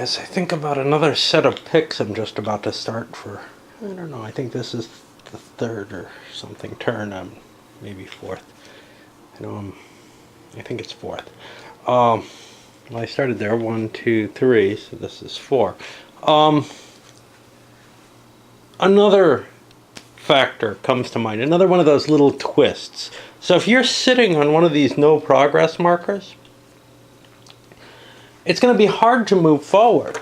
As I think about another set of picks I'm just about to start for, I don't know, I think this is the third or something turn. Maybe fourth. I think it's fourth. Well, I started there 1, 2, 3, so this is 4. Another factor comes to mind, another one of those little twists. So if you're sitting on one of these no progress markers, it's going to be hard to move forward.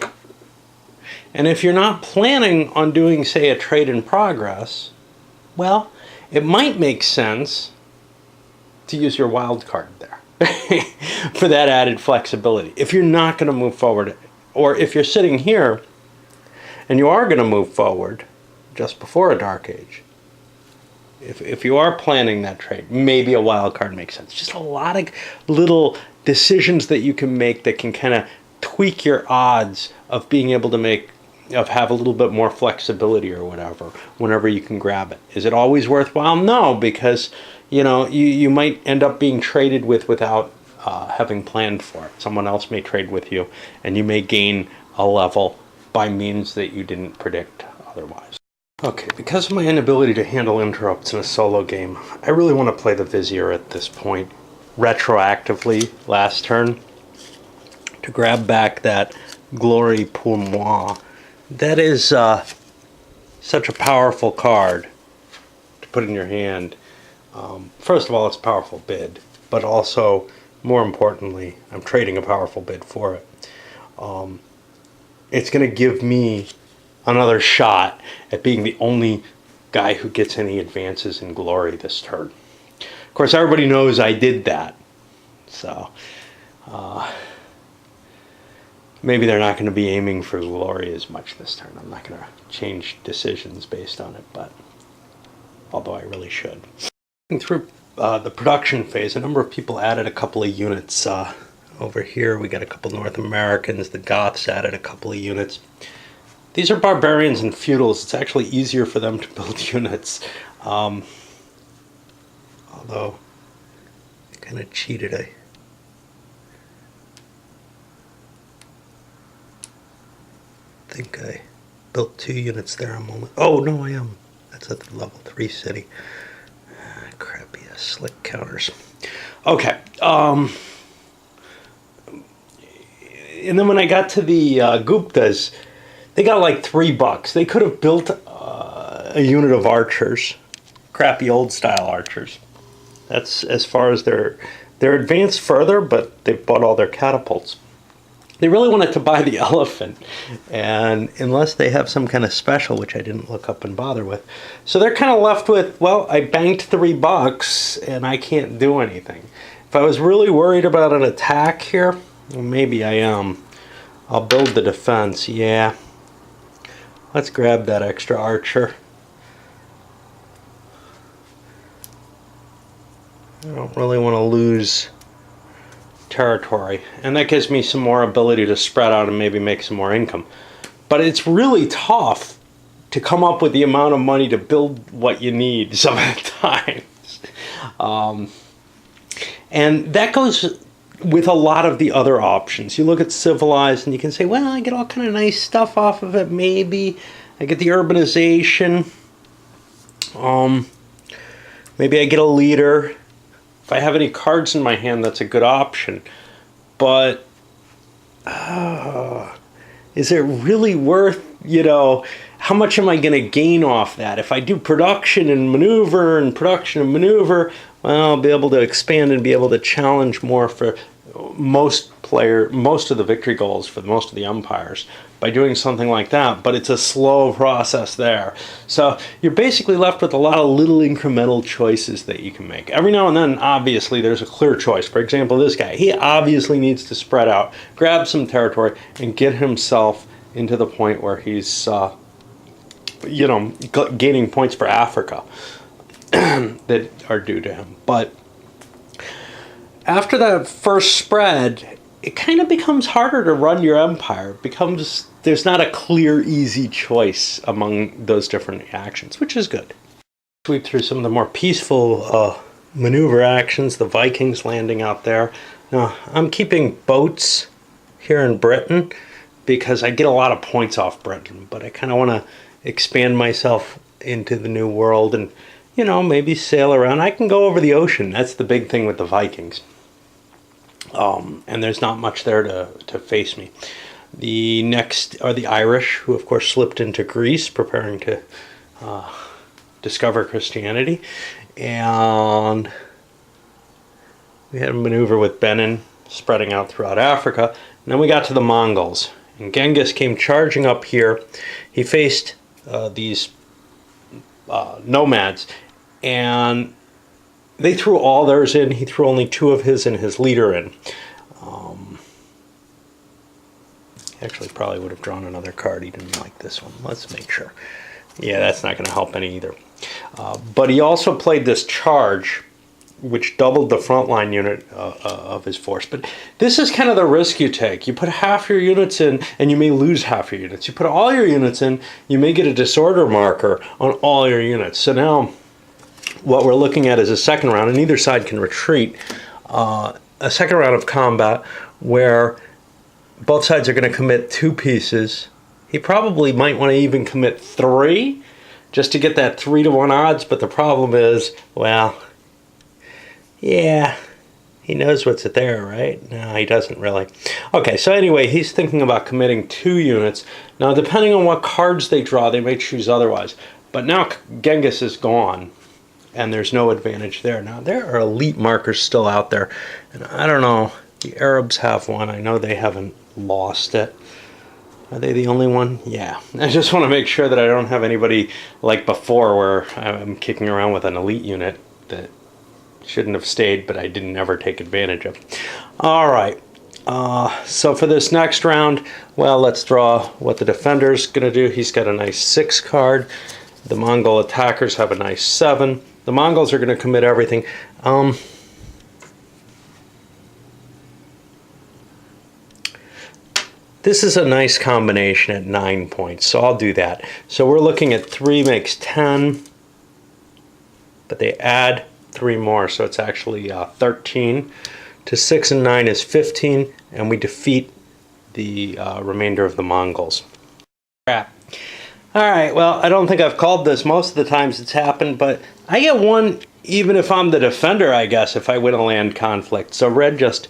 And if you're not planning on doing, say, a trade in progress, well, it might make sense to use your wild card there for that added flexibility. If you're not going to move forward, or if you're sitting here and you are going to move forward just before a dark age, if you are planning that trade, maybe a wild card makes sense. Just a lot of little decisions that you can make that can kind of tweak your odds of being able to have a little bit more flexibility or whatever whenever you can grab it. Is it always worthwhile? No, because you might end up being traded without having planned for it. Someone else may trade with you, and you may gain a level by means that you didn't predict otherwise. Okay, because of my inability to handle interrupts in a solo game, I really want to play the Vizier at this point, retroactively last turn, to grab back that Glory pour moi. That is such a powerful card to put in your hand. First of all, it's a powerful bid, but also, more importantly, I'm trading a powerful bid for it. It's going to give me another shot at being the only guy who gets any advances in Glory this turn. Of course, everybody knows I did that, so maybe they're not going to be aiming for Glory as much this turn. I'm not going to change decisions based on it, but although I really should. Through the production phase, a number of people added a couple of units. Over here we got a couple North Americans. The Goths added a couple of units. These are barbarians and feudals. It's actually easier for them to build units. Although I kind of cheated. I think I built 2 units there. Oh no, I am. That's at the level 3 city. Crappy slick counters. Okay. And then when I got to the Guptas, they got like $3. They could have built a unit of archers, crappy old style archers. That's as far as they're advanced further, but they bought all their catapults. They really wanted to buy the elephant, and unless they have some kind of special, which I didn't look up and bother with, so they're kind of left with, well, I banked $3 and I can't do anything. If I was really worried about an attack here, well, maybe I am. I'll build the defense. Yeah. Let's grab that extra archer. I don't really want to lose territory, and that gives me some more ability to spread out and maybe make some more income. But it's really tough to come up with the amount of money to build what you need some of the times. And that goes with a lot of the other options. You look at civilized and you can say, well, I get all kind of nice stuff off of it. Maybe I get the urbanization. Maybe I get a leader. If I have any cards in my hand, that's a good option. But is it really worth, how much am I going to gain off that? If I do production and maneuver, well, I'll be able to expand and be able to challenge more for most of the victory goals for most of the empires by doing something like that, but it's a slow process there. So you're basically left with a lot of little incremental choices that you can make. Every now and then, obviously, there's a clear choice. For example, this guy, he obviously needs to spread out, grab some territory, and get himself into the point where he's, gaining points for Africa that are due to him. But after that first spread, it kind of becomes harder to run your empire. There's not a clear, easy choice among those different actions, which is good. Sweep through some of the more peaceful maneuver actions, the Vikings landing out there. Now, I'm keeping boats here in Britain because I get a lot of points off Britain, but I kind of want to expand myself into the new world and, you know, maybe sail around. I can go over the ocean. That's the big thing with the Vikings. And there's not much there to face me. The next are the Irish, who of course slipped into Greece, preparing to discover Christianity. And we had a maneuver with Benin spreading out throughout Africa. And then we got to the Mongols. And Genghis came charging up here. He faced these nomads. And they threw all theirs in. He threw only 2 of his and his leader in. Actually, probably would have drawn another card. He didn't like this one. Let's make sure. Yeah, that's not going to help any either. But he also played this charge, which doubled the frontline unit of his force. But this is kind of the risk you take. You put half your units in, and you may lose half your units. You put all your units in, you may get a disorder marker on all your units. So now, what we're looking at is a second round, and either side can retreat. A second round of combat where both sides are going to commit 2 pieces. He probably might want to even commit 3 just to get that 3-to-1 odds, but the problem is, well, yeah, he knows what's there, right? No, he doesn't really. Okay, so anyway, he's thinking about committing 2 units. Now, depending on what cards they draw, they may choose otherwise. But now Genghis is gone, and there's no advantage there. Now, there are elite markers still out there, and I don't know. The Arabs have one. I know they haven't lost it. Are they the only one? Yeah. I just want to make sure that I don't have anybody like before where I'm kicking around with an elite unit that shouldn't have stayed, but I didn't ever take advantage of. All right. So for this next round, well, let's draw what the defender's going to do. He's got a nice 6 card. The Mongol attackers have a nice 7. The Mongols are going to commit everything. This is a nice combination at 9 points, so I'll do that. So we're looking at 3 makes 10, but they add 3 more, so it's actually 13. To 6 and 9 is 15, and we defeat the remainder of the Mongols. Crap. Alright, well, I don't think I've called this most of the times it's happened, but I get 1 even if I'm the defender, I guess, if I win a land conflict. So red just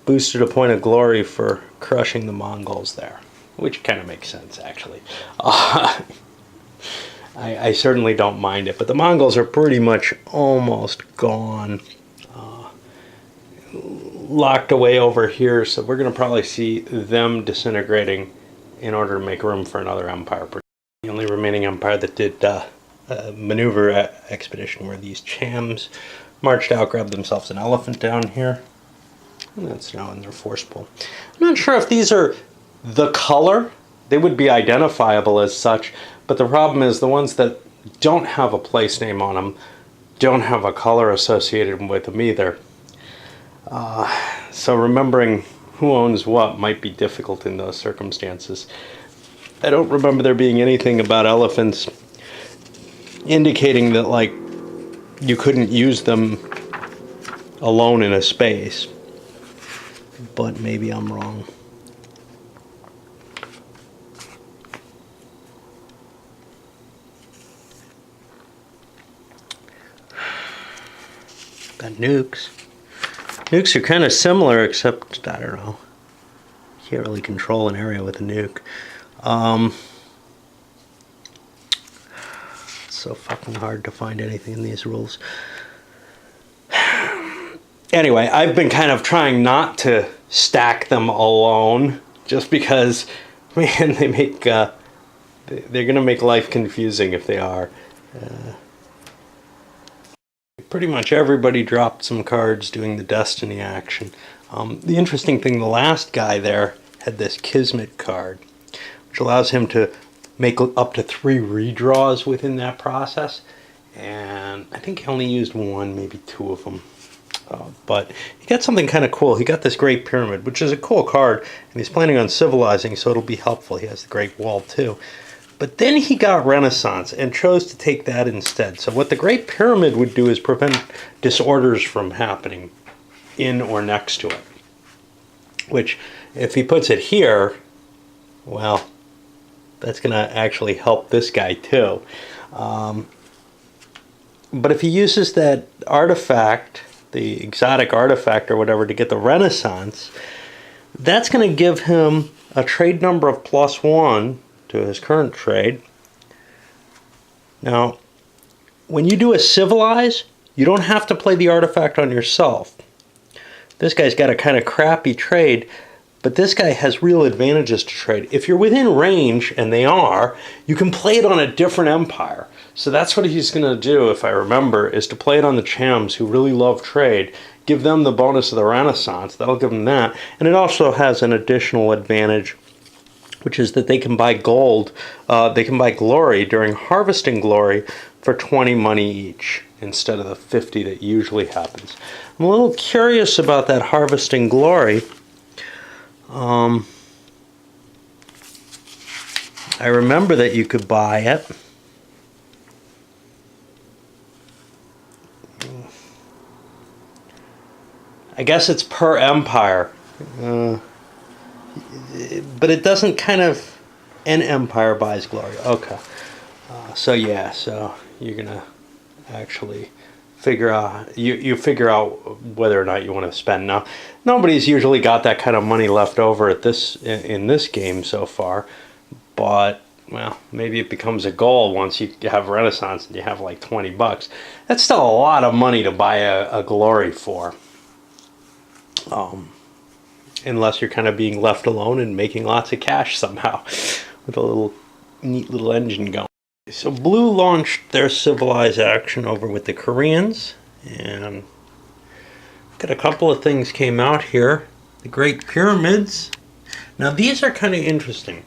boosted a point of glory for crushing the Mongols there, which kind of makes sense, actually. I certainly don't mind it, but the Mongols are pretty much almost gone, locked away over here, so we're going to probably see them disintegrating in order to make room for another empire. The only remaining empire that did a maneuver expedition were these Chams. Marched out, grabbed themselves an elephant down here. And that's now in their force pool. I'm not sure if these are the color. They would be identifiable as such, but the problem is the ones that don't have a place name on them don't have a color associated with them either. So remembering who owns what might be difficult in those circumstances. I don't remember there being anything about elephants indicating that, like, you couldn't use them alone in a space. But maybe I'm wrong. Got nukes. Nukes are kind of similar, except, I don't know. You can't really control an area with a nuke. It's so fucking hard to find anything in these rules. Anyway, I've been kind of trying not to stack them alone, just because, man, they make they're going to make life confusing if they are. Pretty much everybody dropped some cards doing the Destiny action. The interesting thing, the last guy there had this Kismet card, which allows him to make up to 3 redraws within that process. And I think he only used 1, maybe 2 of them. But he got something kind of cool. He got this Great Pyramid, which is a cool card, and he's planning on civilizing, so it'll be helpful. He has the Great Wall too. But then he got Renaissance and chose to take that instead. So what the Great Pyramid would do is prevent disorders from happening in or next to it. Which, if he puts it here, well, that's going to actually help this guy too. But if he uses that artifact, the exotic artifact or whatever, to get the Renaissance, that's going to give him a trade number of +1 to his current trade. Now, when you do a civilize, you don't have to play the artifact on yourself. This guy's got a kind of crappy trade, but this guy has real advantages to trade. If you're within range, and they are, you can play it on a different empire. So that's what he's going to do, if I remember, is to play it on the Chams who really love trade, give them the bonus of the Renaissance. That'll give them that. And it also has an additional advantage, which is that they can buy gold, they can buy glory during harvesting glory for 20 money each, instead of the 50 that usually happens. I'm a little curious about that harvesting glory. I remember that you could buy it. I guess it's per empire. But it doesn't kind of... An empire buys glory. Okay. So yeah, so you're going to actually figure out... You figure out whether or not you want to spend. Now, nobody's usually got that kind of money left over at in this game so far. But, well, maybe it becomes a goal once you have Renaissance and you have like 20 bucks. That's still a lot of money to buy a glory for. Unless you're kind of being left alone and making lots of cash somehow with a neat little engine going. So Blue launched their civilized action over with the Koreans, and got a couple of things came out here. The Great Pyramids. Now these are kind of interesting.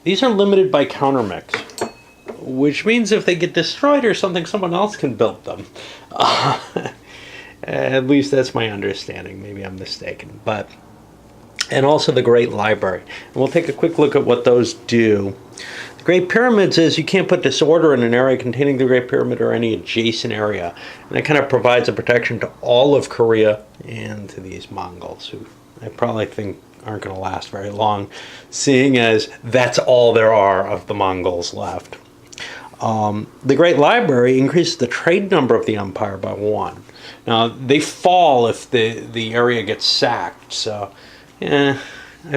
These are limited by countermix, which means if they get destroyed or something, someone else can build them. At least that's my understanding. Maybe I'm mistaken. And also the Great Library. And we'll take a quick look at what those do. The Great Pyramids is you can't put disorder in an area containing the Great Pyramid or any adjacent area. And that kind of provides a protection to all of Korea and to these Mongols, who I probably think aren't going to last very long, seeing as that's all there are of the Mongols left. The Great Library increases the trade number of the empire by 1. Now, they fall if the area gets sacked, so I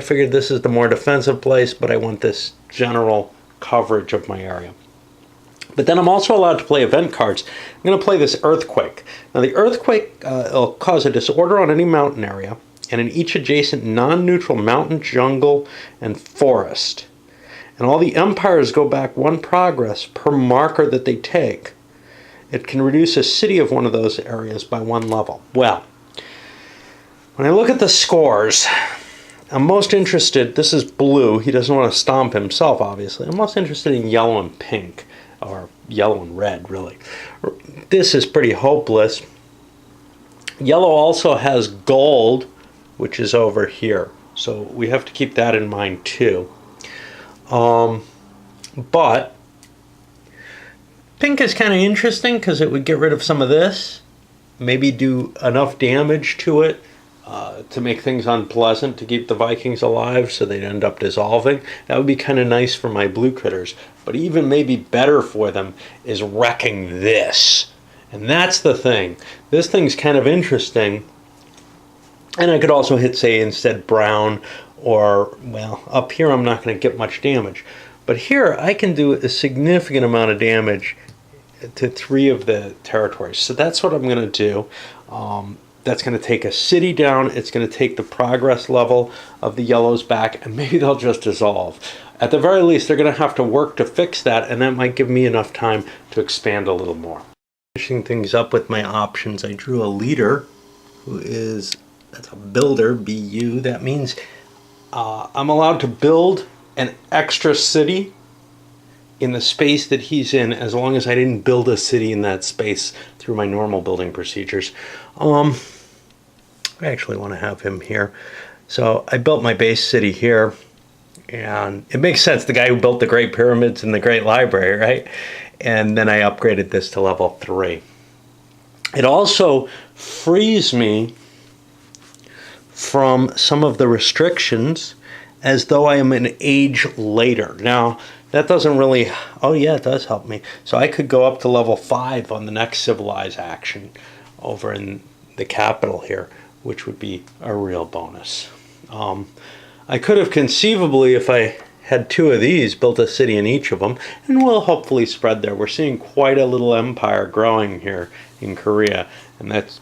figured this is the more defensive place, but I want this general coverage of my area. But then I'm also allowed to play event cards. I'm going to play this Earthquake. Now, the Earthquake will cause a disorder on any mountain area, and in each adjacent non-neutral mountain, jungle, and forest. And all the empires go back 1 progress per marker that they take. It can reduce a city of one of those areas by 1 level. Well, when I look at the scores, I'm most interested, this is blue, he doesn't want to stomp himself obviously, I'm most interested in yellow and pink, or yellow and red really. This is pretty hopeless. Yellow also has gold, which is over here, so we have to keep that in mind too. But pink is kind of interesting because it would get rid of some of this, maybe do enough damage to it to make things unpleasant to keep the Vikings alive so they'd end up dissolving. That would be kind of nice for my blue critters. But even maybe better for them is wrecking this. And that's the thing. This thing's kind of interesting. And I could also hit, say, instead brown, or, well, up here I'm not going to get much damage. But here I can do a significant amount of damage to 3 of the territories. So that's what I'm going to do. That's going to take a city down. It's going to take the progress level of the yellows back, and maybe they'll just dissolve. At the very least, they're going to have to work to fix that, and that might give me enough time to expand a little more. Finishing things up with my options, I drew a leader who is, that's a builder, BU. That means I'm allowed to build an extra city in the space that he's in, as long as I didn't build a city in that space through my normal building procedures. I actually want to have him here. So I built my base city here, and it makes sense, the guy who built the Great Pyramids and the Great Library, right? And then I upgraded this to level 3. It also frees me from some of the restrictions as though I am an age later. Now, that doesn't really, oh yeah, it does help me. So I could go up to level 5 on the next civilized action over in the capital here, which would be a real bonus. I could have conceivably, if I had 2 of these, built a city in each of them, and we'll hopefully spread there. We're seeing quite a little empire growing here in Korea, and that's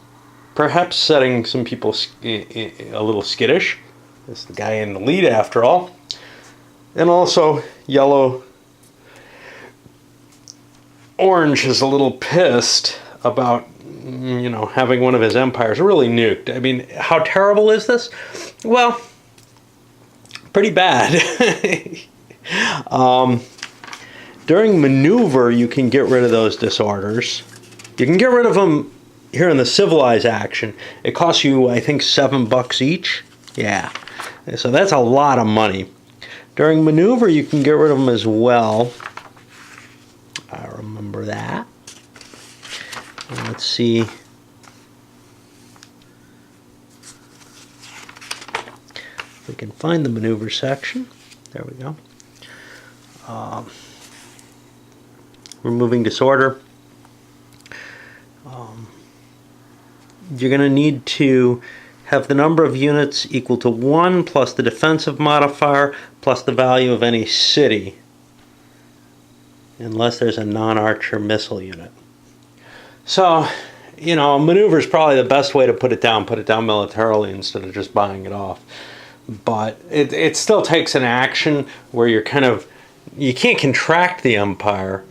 perhaps setting some people a little skittish. It's the guy in the lead after all. And also, yellow orange is a little pissed about, you know, having one of his empires really nuked. I mean, how terrible is this? Well, pretty bad. During maneuver, you can get rid of those disorders. You can get rid of them here in the civilized action. It costs you, I think, $7 each. Yeah, so that's a lot of money. During maneuver, you can get rid of them as well. I remember that. And let's see. If we can find the maneuver section. There we go. Removing disorder. You're going to need to have the number of units equal to 1 plus the defensive modifier plus the value of any city, unless there's a non-archer missile unit. So, you know, maneuver is probably the best way to put it down militarily instead of just buying it off. But it still takes an action where you're kind of, you can't contract the empire.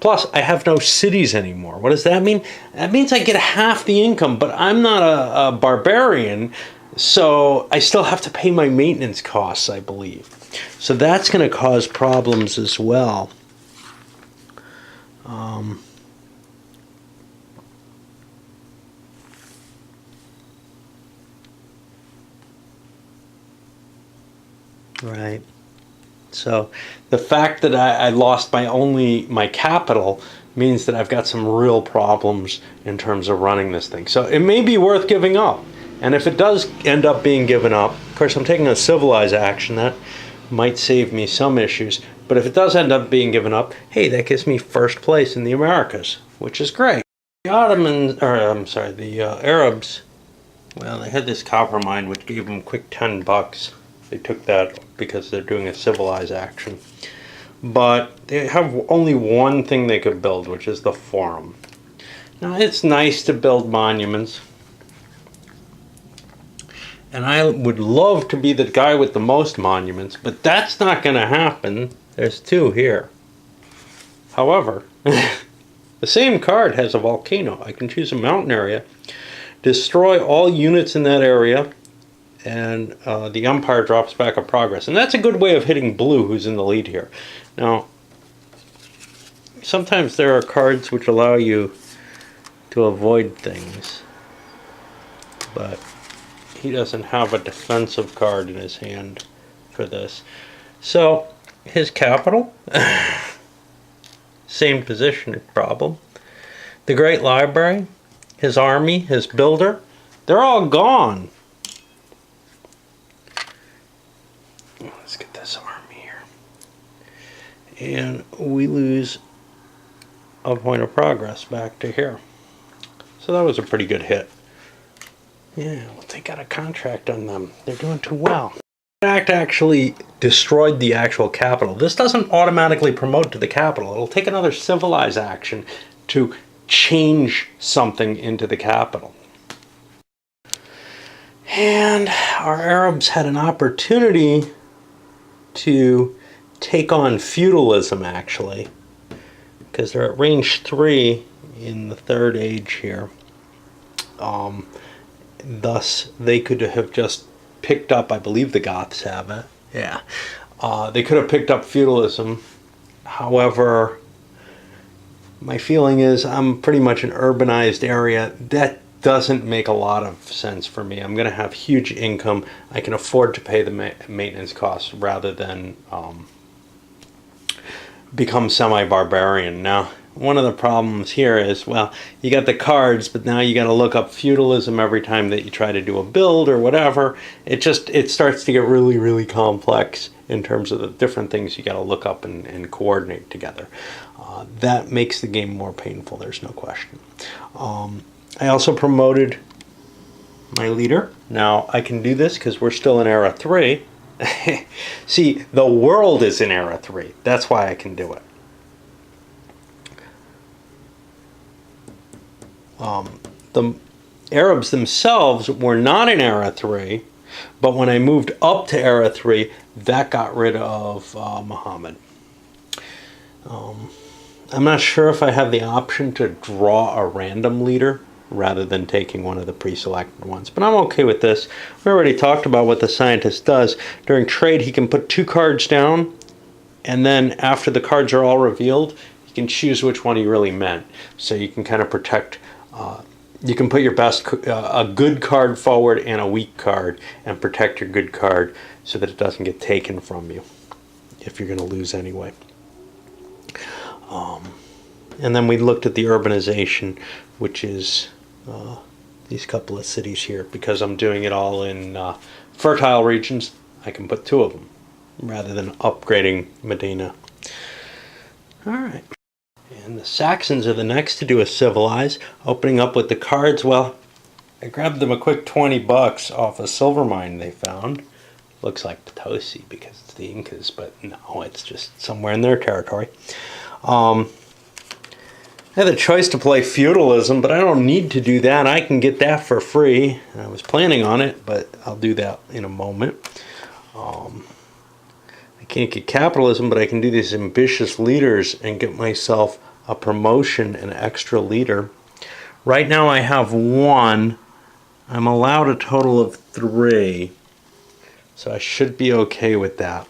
Plus, I have no cities anymore. What does that mean? That means I get half the income, but I'm not a barbarian, so I still have to pay my maintenance costs, I believe. So that's going to cause problems as well. Right. So the fact that I lost my capital means that I've got some real problems in terms of running this thing. So it may be worth giving up. And if it does end up being given up, of course I'm taking a civilized action, that might save me some issues. But if it does end up being given up, hey, that gives me first place in the Americas, which is great. The Arabs, well, they had this copper mine which gave them quick $10. They took that because they're doing a civilized action. But they have only one thing they could build, which is the forum. Now, it's nice to build monuments. And I would love to be the guy with the most monuments, but that's not going to happen. There's 2 here. However, the same card has a volcano. I can choose a mountain area, destroy all units in that area, and the empire drops back a progress. And that's a good way of hitting blue, who's in the lead here. Now, sometimes there are cards which allow you to avoid things, but he doesn't have a defensive card in his hand for this. So, his capital, same position problem. The Great Library, his army, his builder, they're all gone. Let's get this army here. And we lose a point of progress back to here. So that was a pretty good hit. Yeah, well, they got a contract on them. They're doing too well. The act actually destroyed the actual capital. This doesn't automatically promote to the capital. It'll take another civilized action to change something into the capital. And our Arabs had an opportunity to take on feudalism, actually, because they're at range 3 in the Third Age here. Thus, they could have just picked up, I believe the Goths have it. Yeah. They could have picked up feudalism. However, my feeling is I'm pretty much an urbanized area. That doesn't make a lot of sense for me. I'm going to have huge income. I can afford to pay the maintenance costs rather than become semi-barbarian. Now, one of the problems here is, well, you got the cards, but now you got to look up feudalism every time that you try to do a build or whatever. It starts to get really, really complex in terms of the different things you got to look up and coordinate together. That makes the game more painful, there's no question. I also promoted my leader. Now I can do this because we're still in Era 3. See, the world is in Era 3. That's why I can do it. The Arabs themselves were not in Era 3, but when I moved up to Era 3, that got rid of Muhammad. I'm not sure if I have the option to draw a random leader rather than taking one of the pre-selected ones, but I'm okay with this. We already talked about what the scientist does. During trade, he can put 2 cards down, and then after the cards are all revealed, he can choose which one he really meant. So you can kind of protect, you can put your best, a good card forward and a weak card, and protect your good card so that it doesn't get taken from you if you're going to lose anyway. And then we looked at the urbanization, which is these couple of cities here. Because I'm doing it all in fertile regions, I can put 2 of them rather than upgrading Medina. All right. And the Saxons are the next to do a civilize, opening up with the cards. Well, I grabbed them a quick $20 off a silver mine they found. Looks like Potosi because it's the Incas, but no, it's just somewhere in their territory. I had the choice to play feudalism, but I don't need to do that. I can get that for free. I was planning on it, but I'll do that in a moment. I can't get capitalism, but I can do these ambitious leaders and get myself a promotion, an extra leader. Right now I have 1. I'm allowed a total of 3. So I should be okay with that.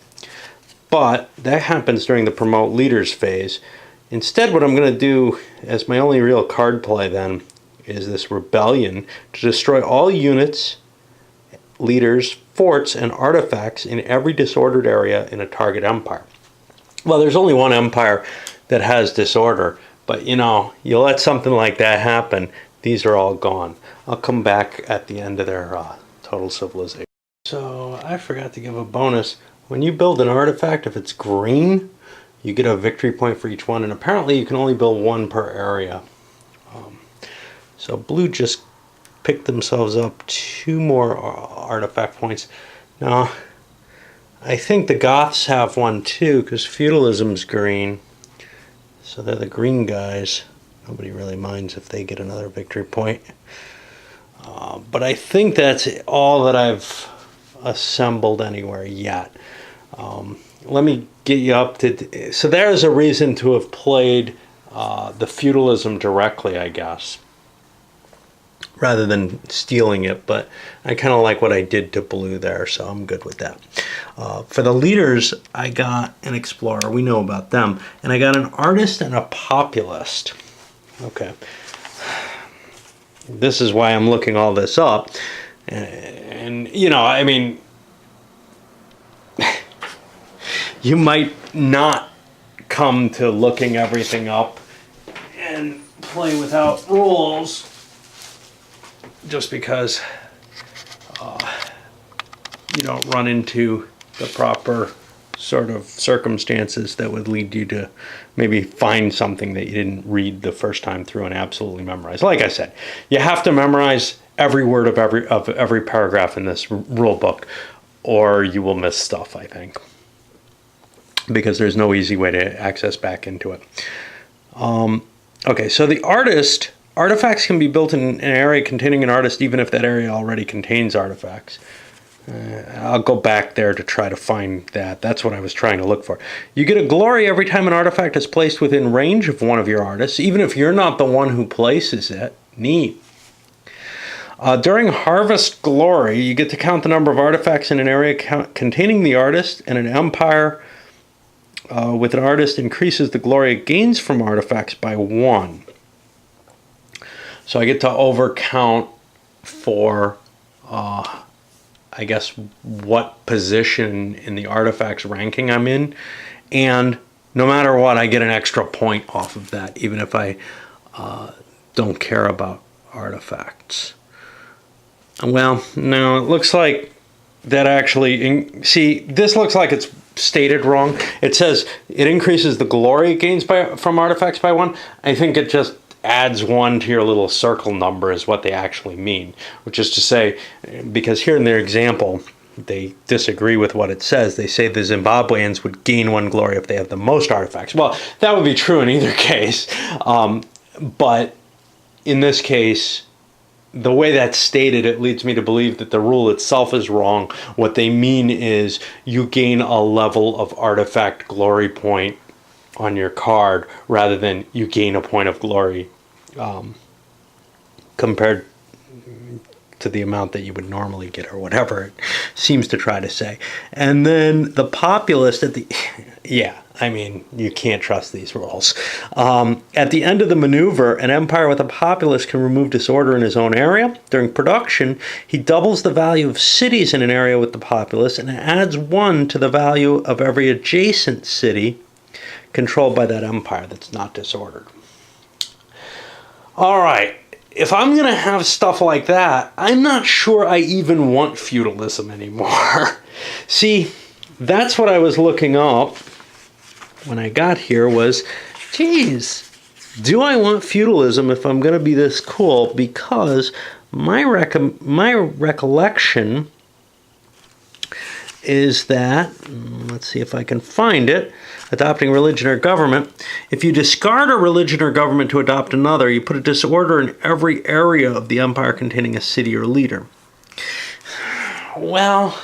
But that happens during the promote leaders phase. Instead, what I'm going to do as my only real card play then is this rebellion to destroy all units, leaders, forts, and artifacts in every disordered area in a target empire. Well, there's only one empire that has disorder, but you know, you let something like that happen, these are all gone. I'll come back at the end of their total civilization. So I forgot to give a bonus. When you build an artifact, if it's green, you get a victory point for each one, and apparently you can only build 1 per area. So blue just picked themselves up 2 more artifact points. Now, I think the Goths have 1 too, because feudalism's green. So they're the green guys. Nobody really minds if they get another victory point. But I think that's all that I've assembled anywhere yet. Let me get you up to... So there's a reason to have played the feudalism directly, I guess, rather than stealing it. But I kind of like what I did to blue there, so I'm good with that. For the leaders, I got an explorer. We know about them. And I got an artist and a populist. Okay. This is why I'm looking all this up. And you know, I mean... You might not come to looking everything up and play without rules just because you don't run into the proper sort of circumstances that would lead you to maybe find something that you didn't read the first time through and absolutely memorize. Like I said, you have to memorize every word of every paragraph in this rule book, or you will miss stuff, I think, because there's no easy way to access back into it. Okay, so the artifacts can be built in an area containing an artist even if that area already contains artifacts. I'll go back there to try to find that. That's what I was trying to look for. You get a glory every time an artifact is placed within range of one of your artists, even if you're not the one who places it. Neat. During Harvest Glory, you get to count the number of artifacts in an area containing the artist, and an empire with an artist increases the glory it gains from artifacts by 1. So I get to overcount for, I guess, what position in the artifacts ranking I'm in, and no matter what, I get an extra point off of that, even if I don't care about artifacts. Well, no, it looks like that actually, see, this looks like it's stated wrong. It says it increases the glory it gains from artifacts by 1. I think it just adds 1 to your little circle number is what they actually mean, which is to say, because here in their example, they disagree with what it says. They say the Zimbabweans would gain 1 glory if they have the most artifacts. Well, that would be true in either case, but in this case, the way that's stated, it leads me to believe that the rule itself is wrong. What they mean is you gain a level of artifact glory point on your card rather than you gain a point of glory compared to the amount that you would normally get, or whatever it seems to try to say. And then the populist at the yeah, I mean, you can't trust these rules. At the end of the maneuver, an empire with a populace can remove disorder in his own area. During production, he doubles the value of cities in an area with the populace and adds 1 to the value of every adjacent city controlled by that empire that's not disordered. All right, if I'm going to have stuff like that, I'm not sure I even want feudalism anymore. See, that's what I was looking up when I got here was, geez, do I want feudalism if I'm going to be this cool? Because my recollection is that, let's see if I can find it, adopting religion or government. If you discard a religion or government to adopt another, you put a disorder in every area of the empire containing a city or leader. Well,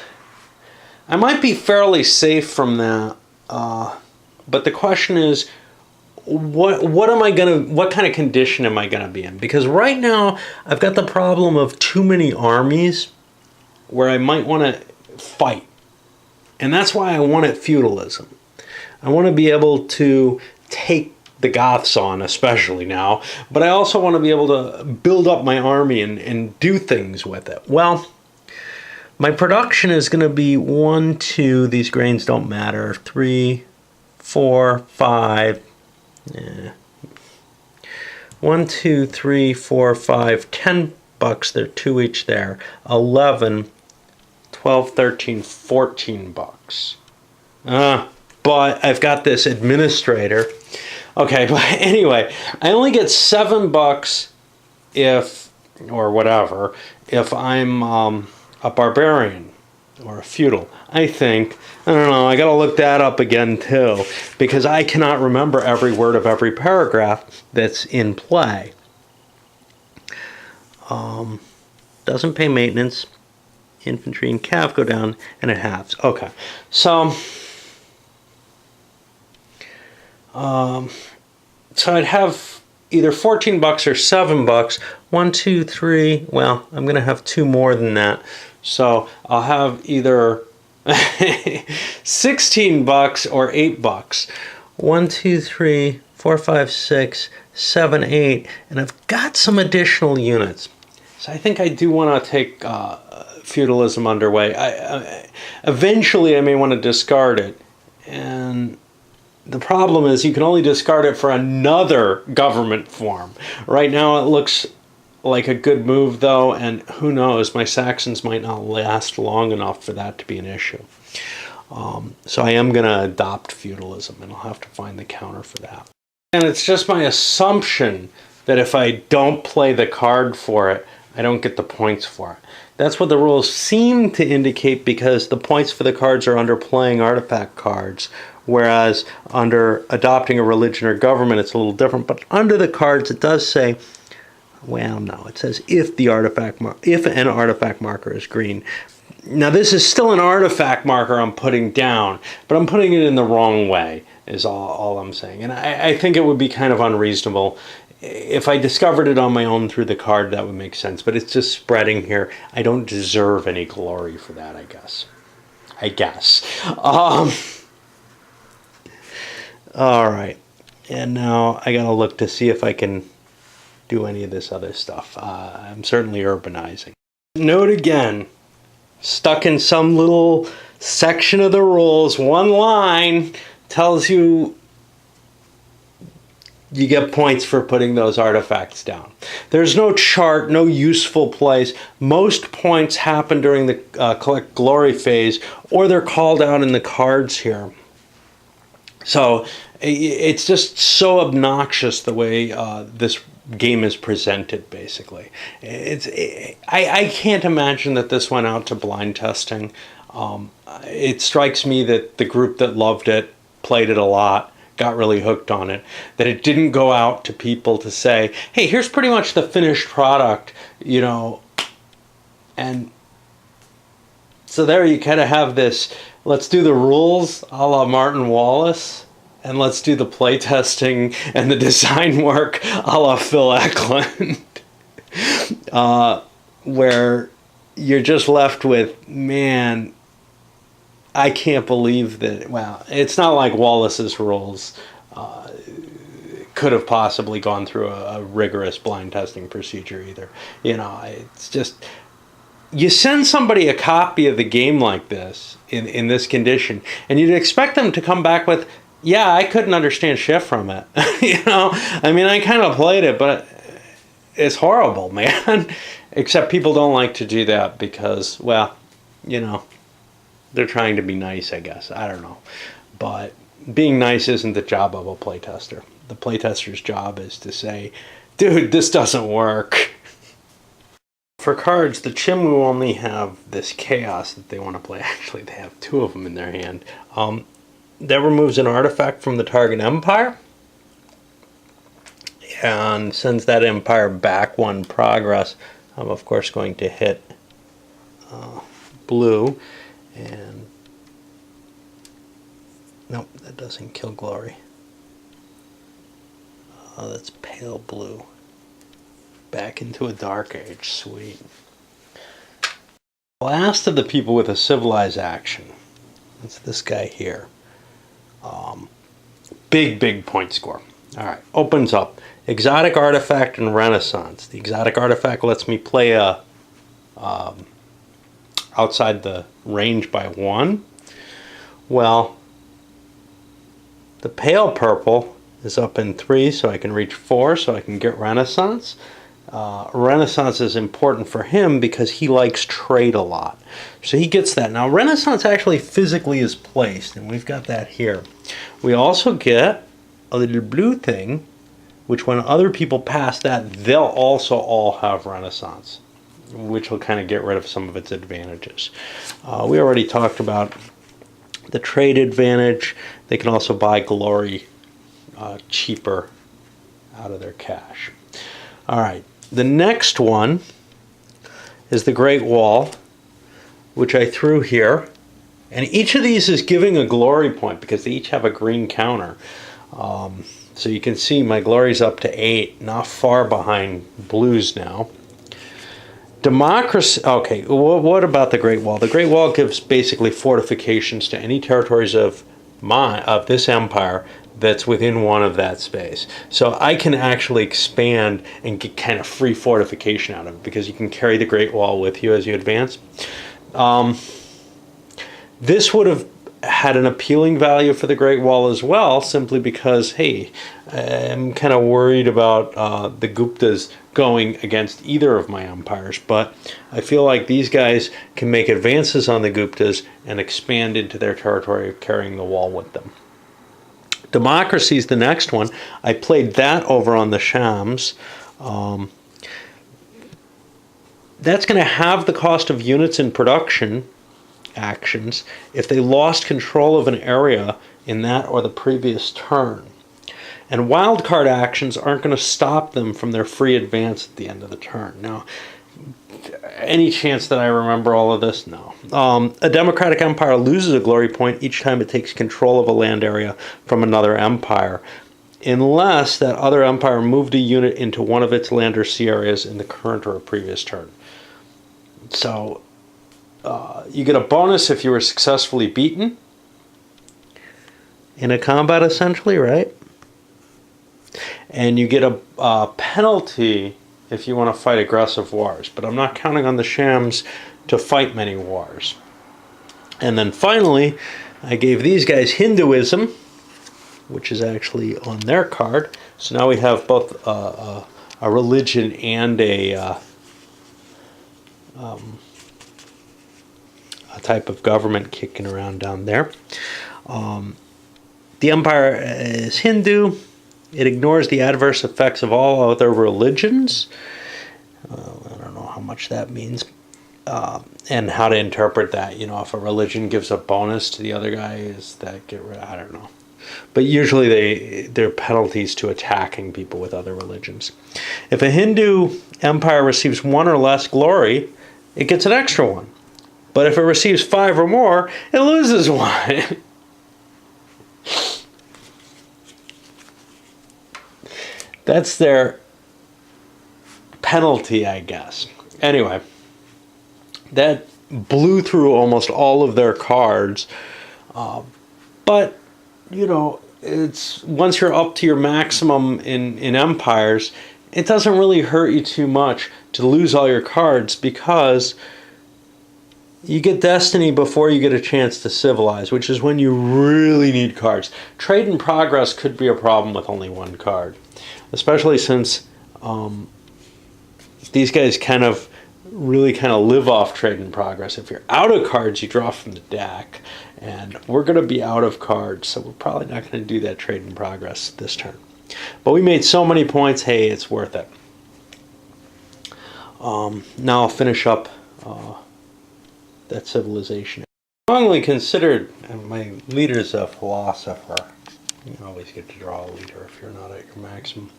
I might be fairly safe from that, but the question is, what kind of condition am I gonna be in? Because right now I've got the problem of too many armies where I might want to fight. And that's why I wanted feudalism. I want to be able to take the Goths on, especially now, but I also want to be able to build up my army and do things with it. Well, my production is going to be 1, 2, these grains don't matter, 3, 4, 5, 1, 2, 3, 4, 5, 10 bucks, they're 2 each there, 11, 12, 13, 14 bucks. But I've got this administrator. Okay, but anyway, I only get 7 bucks if, or whatever, if I'm a barbarian or a feudal. I think, I don't know, I gotta look that up again too, because I cannot remember every word of every paragraph that's in play. Doesn't pay maintenance. Infantry and cav go down, and it halves. Okay, so I'd have either 14 bucks or 7 bucks. 1, 2, 3. Well, I'm gonna have 2 more than that, so I'll have either 16 bucks or 8 bucks. 1, 2, 3, 4, 5, 6, 7, 8, and I've got some additional units. So I think I do want to take feudalism underway. Eventually I may want to discard it, and the problem is you can only discard it for another government form. Right now it looks like a good move though, and who knows, my Saxons might not last long enough for that to be an issue. So I am going to adopt feudalism, and I'll have to find the counter for that. And it's just my assumption that if I don't play the card for it, I don't get the points for it. That's what the rules seem to indicate, because the points for the cards are under playing artifact cards, whereas under adopting a religion or government it's a little different. But under the cards it does say, well, no, it says if an artifact marker is green. Now this is still an artifact marker I'm putting down, but I'm putting it in the wrong way is all I'm saying. And I think it would be kind of unreasonable. If I discovered it on my own through the card, that would make sense. But it's just spreading here. I don't deserve any glory for that, I guess. All right. And now I got to look to see if I can do any of this other stuff. I'm certainly urbanizing. Note again, stuck in some little section of the rules, one line tells you you get points for putting those artifacts down. There's no chart, no useful place. Most points happen during the collect glory phase, or they're called out in the cards here. So it's just so obnoxious the way this game is presented, basically. I can't imagine that this went out to blind testing. It strikes me that the group that loved it, played it a lot, got really hooked on it, that it didn't go out to people to say, hey, here's pretty much the finished product, you know. And so there you kind of have this, let's do the rules a la Martin Wallace, and let's do the playtesting and the design work a la Phil Eklund. Where you're just left with, man, I can't believe that, well, it's not like Wallace's rules could have possibly gone through a rigorous blind testing procedure either. You know, it's just, you send somebody a copy of the game like this, in this condition, and you'd expect them to come back with, yeah, I couldn't understand shit from it. You know, I mean, I kind of played it, but it's horrible, man. Except people don't like to do that because, well, you know, they're trying to be nice, I guess. I don't know. But being nice isn't the job of a playtester. The playtester's job is to say, dude, this doesn't work. For cards, the Chimwu only have this chaos that they want to play. Actually, they have two of them in their hand. That removes an artifact from the target empire and sends that empire back one progress. I'm, of course, going to hit blue. And nope, that doesn't kill glory. That's pale blue. Back into a dark age. Sweet. Last of the people with a civilized action. It's this guy here. Big point score. Alright, opens up. Exotic artifact and Renaissance. The exotic artifact lets me play a outside the range by 1. Well, the pale purple is up in 3, so I can reach 4, so I can get Renaissance. Renaissance is important for him because he likes trade a lot. So he gets that. Now, Renaissance actually physically is placed, and we've got that here. We also get a little blue thing, which when other people pass that, they'll also all have Renaissance, which will kind of get rid of some of its advantages. We already talked about the trade advantage. They can also buy glory cheaper out of their cash. All right, the next one is the Great Wall, which I threw here. And each of these is giving a glory point because they each have a green counter. So you can see my glory's up to 8, not far behind blues now. Democracy, okay, what about the Great Wall? The Great Wall gives basically fortifications to any territories of this empire that's within one of that space. So I can actually expand and get kind of free fortification out of it because you can carry the Great Wall with you as you advance. This would have had an appealing value for the Great Wall as well, simply because, hey, I'm kind of worried about the Guptas going against either of my empires, but I feel like these guys can make advances on the Guptas and expand into their territory, carrying the wall with them. Democracy is the next one. I played that over on the Shams. That's going to have the cost of units in production actions if they lost control of an area in that or the previous turn. And wildcard actions aren't going to stop them from their free advance at the end of the turn. Now, any chance that I remember all of this? No. A democratic empire loses a glory point each time it takes control of a land area from another empire, unless that other empire moved a unit into one of its land or sea areas in the current or a previous turn. So, you get a bonus if you were successfully beaten in a combat, essentially, right? And you get a penalty if you want to fight aggressive wars. But I'm not counting on the Shams to fight many wars. And then finally, I gave these guys Hinduism. which is actually on their card. So now we have both a religion and a type of government kicking around down there. The empire is Hindu. It ignores the adverse effects of all other religions. I don't know how much that means. And how to interpret that. You know, if a religion gives a bonus to the other guy, is that get rid? I don't know. But usually there are penalties to attacking people with other religions. If a Hindu empire receives 1 or less glory, it gets an extra one. But if it receives 5 or more, it loses 1. That's their penalty, I guess. Anyway, that blew through almost all of their cards. But, you know, it's once you're up to your maximum in empires, it doesn't really hurt you too much to lose all your cards, because you get destiny before you get a chance to civilize, which is when you really need cards. Trade in progress could be a problem with only 1 card, especially since these guys really live off trade in progress. If you're out of cards, you draw from the deck, and we're going to be out of cards, so we're probably not going to do that trade in progress this turn. But we made so many points, hey, it's worth it. Now I'll finish up that civilization. Strongly considered, and my leader's a philosopher. You always get to draw a leader if you're not at your maximum.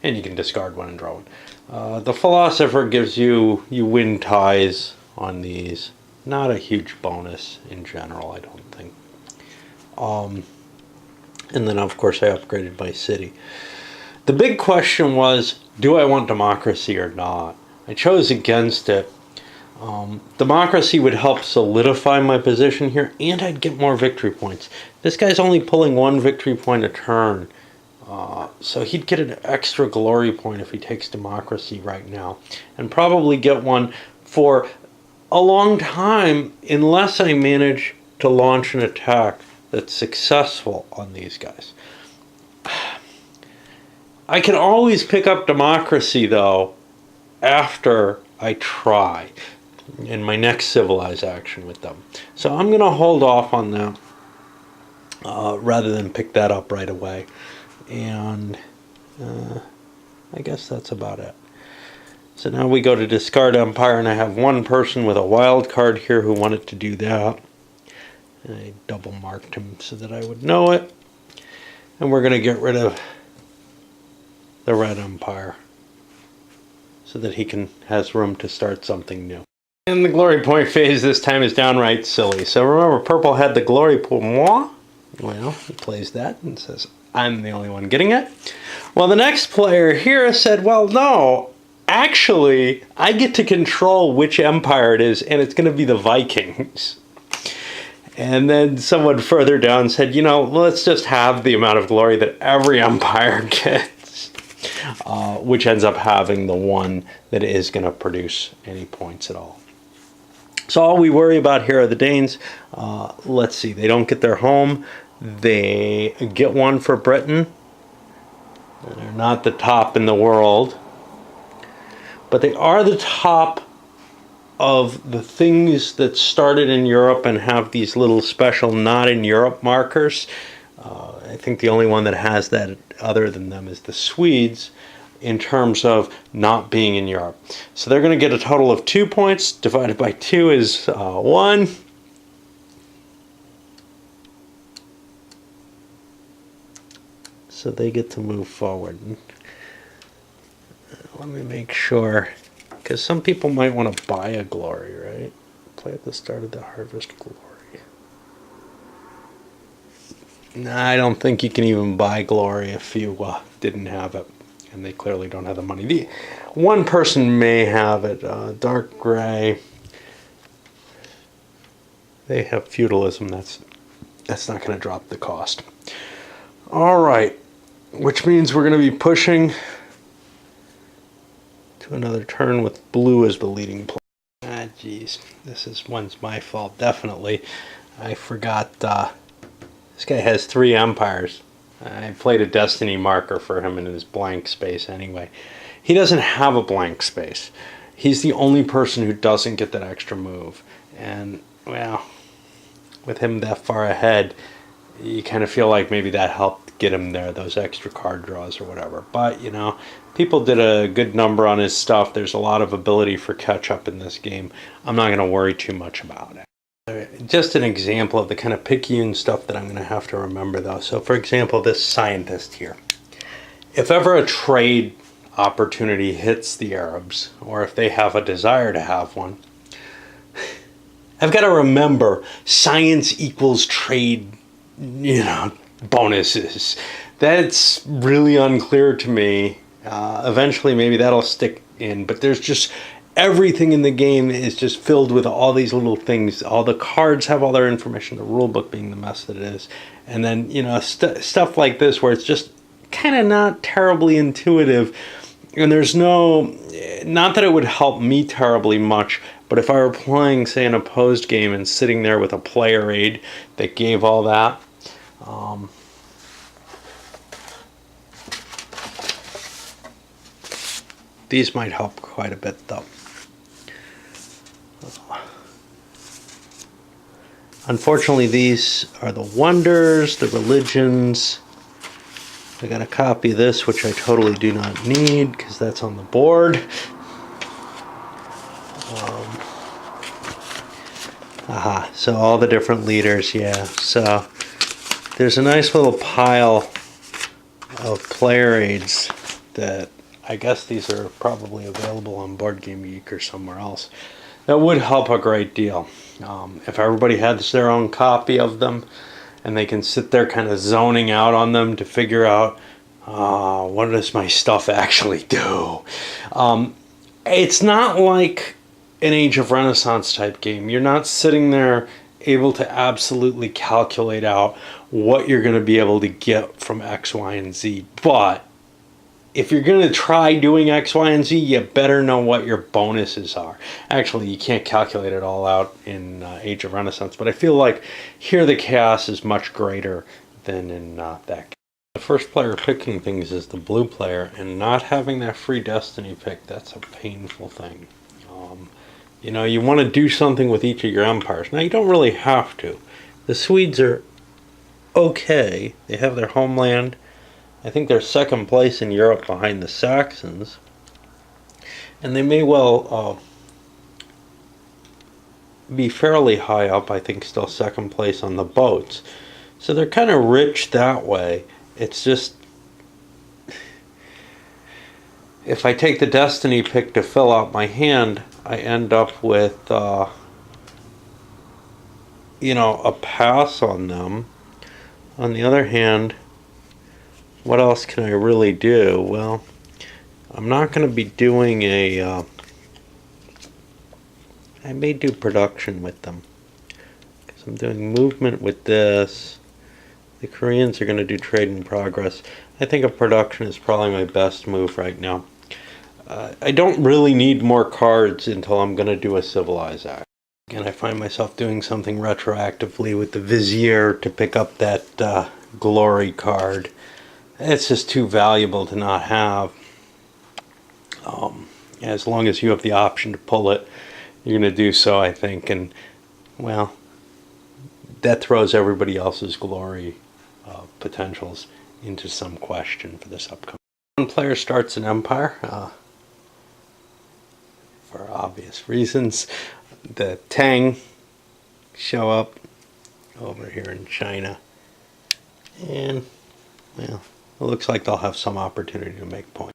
And you can discard one and draw one. The philosopher gives you win ties on these. Not a huge bonus in general, I don't think. And then, of course, I upgraded my city. The big question was, do I want democracy or not? I chose against it. Democracy would help solidify my position here, and I'd get more victory points. This guy's only pulling 1 victory point a turn. So he'd get an extra glory point if he takes democracy right now, and probably get one for a long time unless I manage to launch an attack that's successful on these guys. I can always pick up democracy, though, after I try in my next civilized action with them. So I'm going to hold off on that rather than pick that up right away. And I guess that's about it. So now we go to discard empire, and I have 1 person with a wild card here who wanted to do that. And I double marked him so that I would know it. And we're going to get rid of the red empire so that he has room to start something new. And the glory point phase this time is downright silly. So remember, purple had the glory pour moi. Well, he plays that and says, I'm the only one getting it. Well, the next player here said, well, no, actually, I get to control which empire it is, and it's going to be the Vikings. And then someone further down said, you know, let's just have the amount of glory that every empire gets, which ends up having the one that is going to produce any points at all. So all we worry about here are the Danes. Let's see, they don't get their home. They get one for Britain. They're not the top in the world, but they are the top of the things that started in Europe and have these little special not in Europe markers. I think the only one that has that other than them is the Swedes in terms of not being in Europe. So they're going to get a total of 2 points. Divided by 2 is 1. So they get to move forward. Let me make sure, because some people might want to buy a glory, right? Play at the start of the harvest glory. Nah, I don't think you can even buy glory if you didn't have it, and they clearly don't have the money. One person may have it, dark gray. They have feudalism. That's not going to drop the cost. All right, which means we're going to be pushing to another turn with blue as the leading player. Ah, geez, one's my fault, definitely. I forgot, this guy has 3 empires. I played a Destiny marker for him in his blank space anyway. He doesn't have a blank space. He's the only person who doesn't get that extra move. And, well, with him that far ahead, you kind of feel like maybe that helped get him there, those extra card draws or whatever. But, you know, people did a good number on his stuff. There's a lot of ability for catch-up in this game. I'm not going to worry too much about it. Just an example of the kind of picayune stuff that I'm going to have to remember, though. So, for example, this scientist here. If ever a trade opportunity hits the Arabs, or if they have a desire to have one, I've got to remember science equals trade, you know, bonuses. That's really unclear to me. Eventually, maybe that'll stick in, but there's just everything in the game is just filled with all these little things. All the cards have all their information, the rule book being the mess that it is. And then, you know, stuff like this where it's just kind of not terribly intuitive. And there's no, not that it would help me terribly much, but if I were playing, say, an opposed game and sitting there with a player aid that gave all that, these might help quite a bit, though. Unfortunately, these are the wonders, the religions. I got a copy of this, which I totally do not need because that's on the board. So all the different leaders, yeah. So there's a nice little pile of player aids that I guess these are probably available on Board Game Geek or somewhere else. That would help a great deal. If everybody has their own copy of them and they can sit there kind of zoning out on them to figure out what does my stuff actually do. It's not like an Age of Renaissance type game. You're not sitting there able to absolutely calculate out what you're going to be able to get from X, Y, and Z. But if you're going to try doing X, Y, and Z, you better know what your bonuses are. Actually, you can't calculate it all out in Age of Renaissance, but I feel like here the chaos is much greater than in that game. The first player picking things is the blue player, and not having that free Destiny pick, that's a painful thing. You know, you want to do something with each of your empires. Now, you don't really have to. The Swedes are okay. They have their homeland. I think they're second place in Europe behind the Saxons. And they may well be fairly high up, I think still second place on the boats. So they're kind of rich that way. It's just, if I take the Destiny pick to fill out my hand, I end up with, you know, a pass on them. On the other hand, what else can I really do? Well, I'm not going to be doing a, I may do production with them. Because I'm doing movement with this. The Koreans are going to do trade in progress. I think a production is probably my best move right now. I don't really need more cards until I'm going to do a Civilize act. Again, I find myself doing something retroactively with the Vizier to pick up that Glory card. It's just too valuable to not have. As long as you have the option to pull it, you're going to do so, I think. And, well, that throws everybody else's Glory potentials into some question for this upcoming. One player starts an empire. For obvious reasons. The Tang show up over here in China. And, well, it looks like they'll have some opportunity to make points.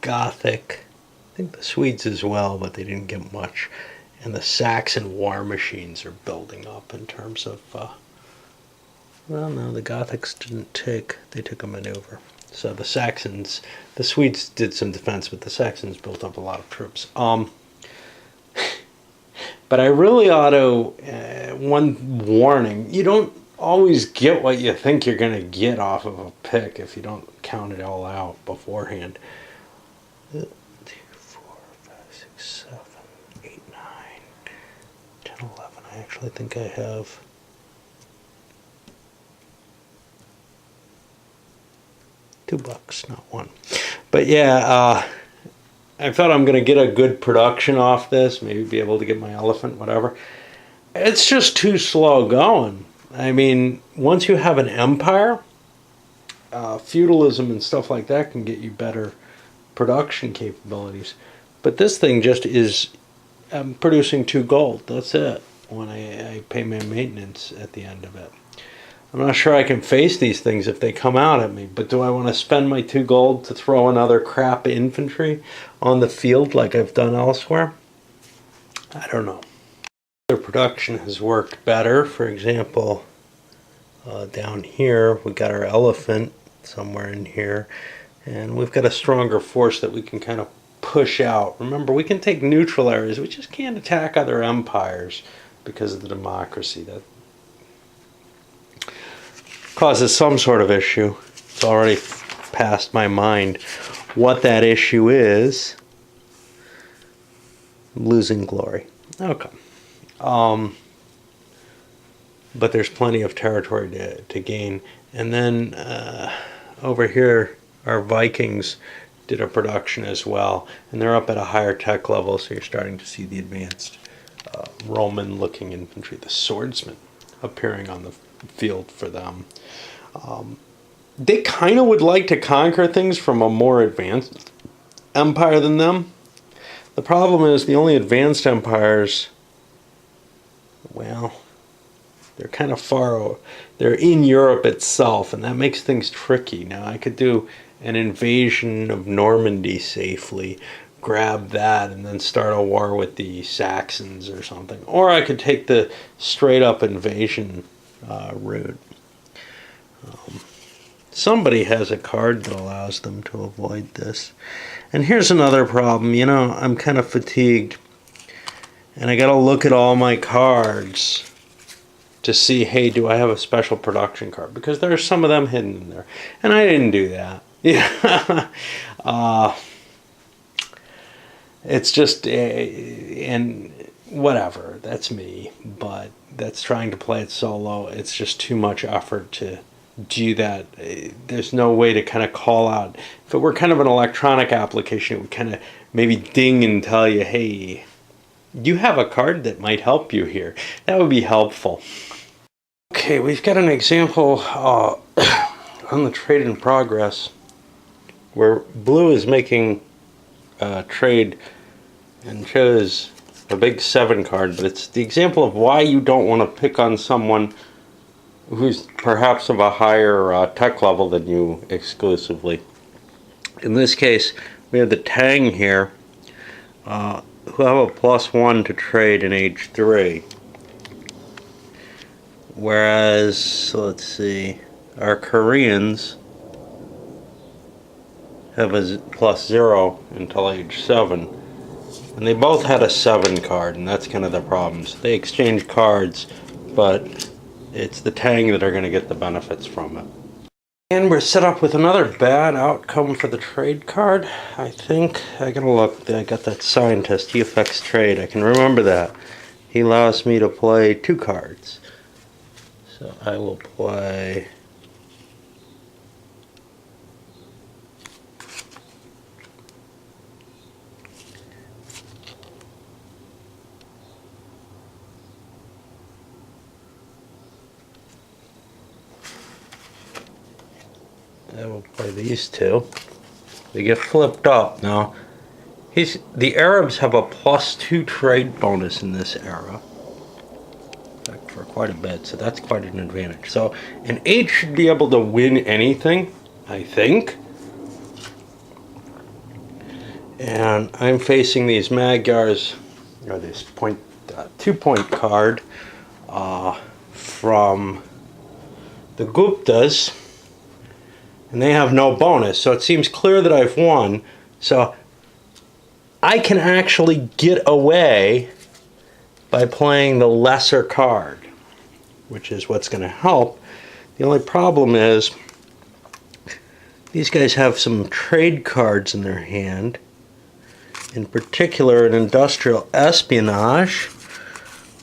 Gothic. I think the Swedes as well, but they didn't get much. And the Saxon war machines are building up in terms of, well, no, the Gothics didn't take, they took a maneuver. So the Saxons, the Swedes did some defense, but the Saxons built up a lot of troops. But I really ought to, one warning, you don't always get what you think you're going to get off of a pick if you don't count it all out beforehand. 2, 4, 5, 6, 7, 8, 9, 10, 11. I actually think I have $2, not one. But yeah, I thought I'm going to get a good production off this, maybe be able to get my elephant, whatever. It's just too slow going. I mean, once you have an empire, feudalism and stuff like that can get you better production capabilities. But this thing just is producing 2 gold. That's it when I pay my maintenance at the end of it. I'm not sure I can face these things if they come out at me, but do I want to spend my 2 gold to throw another crap infantry on the field like I've done elsewhere? I don't know. The production has worked better. For example, down here we got our elephant somewhere in here, and we've got a stronger force that we can kind of push out. Remember, we can take neutral areas. We just can't attack other empires because of the democracy. That causes some sort of issue. It's already past my mind what that issue is. Losing glory. Okay. But there's plenty of territory to gain. And then over here, our Vikings did a production as well. And they're up at a higher tech level, so you're starting to see the advanced Roman-looking infantry, the swordsmen, appearing on the field for them. They kind of would like to conquer things from a more advanced empire than them. The problem is the only advanced empires, well, they're kind of far, they're in Europe itself, and that makes things tricky. Now, I could do an invasion of Normandy safely, grab that, and then start a war with the Saxons or something. Or I could take the straight-up invasion route. Somebody has a card that allows them to avoid this. And here's another problem. You know, I'm kind of fatigued, and I got to look at all my cards to see, hey, do I have a special production card? Because there are some of them hidden in there. And I didn't do that. Yeah. It's just, and whatever, that's me. But that's trying to play it solo. It's just too much effort to do that. There's no way to kind of call out. If it were kind of an electronic application, it would kind of maybe ding and tell you, hey, you have a card that might help you here. That would be helpful. Okay, we've got an example on the trade in progress where blue is making a trade and shows a big 7 card, but it's the example of why you don't want to pick on someone who's perhaps of a higher tech level than you exclusively. In this case, we have the Tang here, who have a +1 to trade in age 3. Whereas, let's see, our Koreans have a +0 until age 7. And they both had a 7 card, and that's kind of the problem. So they exchange cards, but it's the Tang that are going to get the benefits from it. And we're set up with another bad outcome for the trade card. I think, I gotta look, I got that scientist, he affects trade, I can remember that. He allows me to play 2 cards. So I will play these 2. They get flipped up. Now, the Arabs have a +2 trade bonus in this era. In fact, for quite a bit, so that's quite an advantage. So, an 8 should be able to win anything, I think. And I'm facing these Magyars, or this 2-point card from the Guptas. And they have no bonus, so it seems clear that I've won. So I can actually get away by playing the lesser card, which is what's going to help. The only problem is these guys have some trade cards in their hand, in particular an industrial espionage,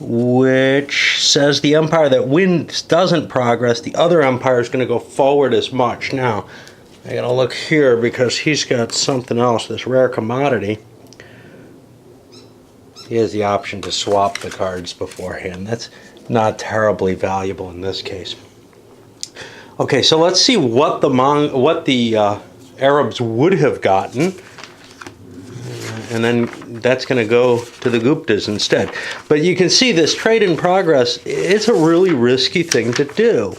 which says the empire that wins doesn't progress, the other empire is going to go forward as much. Now, I gotta look here because he's got something else, this rare commodity. He has the option to swap the cards beforehand. That's not terribly valuable in this case. Okay, so let's see what the Arabs would have gotten, and then that's going to go to the Guptas instead. But you can see this trade in progress, it's a really risky thing to do.